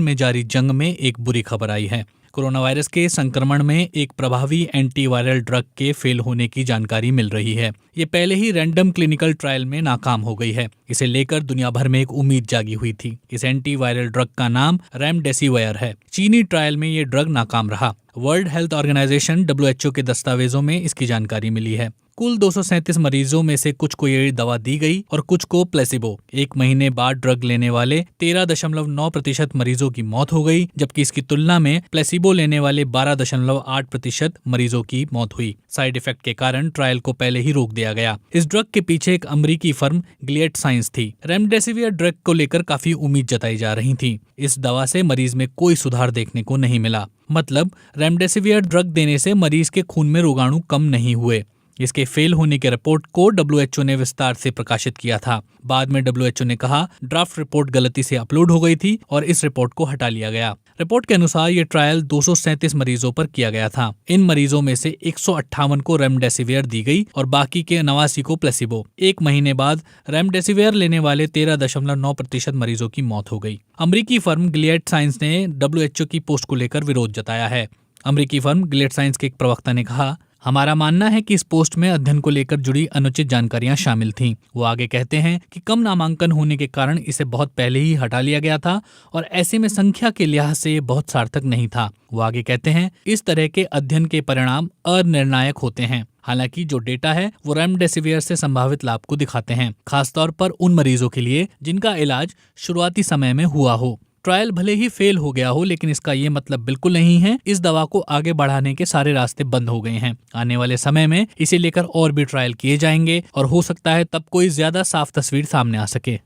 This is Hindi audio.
में जारी जंग में एक बुरी खबर आई है। कोरोना वायरस के संक्रमण में एक प्रभावी एंटीवायरल ड्रग के फेल होने की जानकारी मिल रही है। ये पहले ही रैंडम क्लिनिकल ट्रायल में नाकाम हो गई है। इसे लेकर दुनिया भर में एक उम्मीद जागी हुई थी। इस एंटीवायरल ड्रग का नाम रेमडेसिविर है। चीनी ट्रायल में ये ड्रग नाकाम रहा। वर्ल्ड हेल्थ ऑर्गेनाइजेशन WHO के दस्तावेजों में इसकी जानकारी मिली है। कुल 237 मरीजों में से कुछ को ये दवा दी गई और कुछ को प्लेसिबो। 1 महीने बाद ड्रग लेने वाले 13.9% मरीजों की मौत हो गई, जबकि इसकी तुलना में प्लेसिबो लेने वाले 12.8% मरीजों की मौत हुई। साइड इफेक्ट के कारण ट्रायल को पहले ही रोक दिया गया। इस ड्रग के पीछे एक अमेरिकी फर्म गिलियड साइंस थी। रेमडेसिविर ड्रग को लेकर काफी उम्मीद जताई जा रही थी। इस दवा से मरीज में कोई सुधार देखने को नहीं मिला। मतलब रेमडेसिविर ड्रग देने से मरीज के खून में रोगाणु कम नहीं हुए। इसके फेल होने के रिपोर्ट को WHO ने विस्तार से प्रकाशित किया था। बाद में WHO ने कहा ड्राफ्ट रिपोर्ट गलती से अपलोड हो गई थी और इस रिपोर्ट को हटा लिया गया। रिपोर्ट के अनुसार ये ट्रायल 237 मरीजों पर किया गया था। इन मरीजों में से 158 को रेमडेसिविर दी गई और बाकी के 89 को प्लेसिबो। 1 महीने बाद रेमडेसिविर लेने वाले 13.9% मरीजों की मौत हो गई। अमेरिकी फर्म गिलियड साइंस ने WHO की पोस्ट को लेकर विरोध जताया है। अमेरिकी फर्म गिलियड साइंस के एक प्रवक्ता ने कहा, हमारा मानना है कि इस पोस्ट में अध्ययन को लेकर जुड़ी अनुचित जानकारियां शामिल थीं। वो आगे कहते हैं कि कम नामांकन होने के कारण इसे बहुत पहले ही हटा लिया गया था और ऐसे में संख्या के लिहाज से ये बहुत सार्थक नहीं था। वो आगे कहते हैं इस तरह के अध्ययन के परिणाम अनिर्णायक होते हैं। हालांकि जो डेटा है वो रेमडेसिविर से संभावित लाभ को दिखाते हैं, खासतौर पर उन मरीजों के लिए जिनका इलाज शुरुआती समय में हुआ हो। ट्रायल भले ही फेल हो गया हो, लेकिन इसका ये मतलब बिल्कुल नहीं है इस दवा को आगे बढ़ाने के सारे रास्ते बंद हो गए हैं। आने वाले समय में इसे लेकर और भी ट्रायल किए जाएंगे और हो सकता है तब कोई ज्यादा साफ तस्वीर सामने आ सके।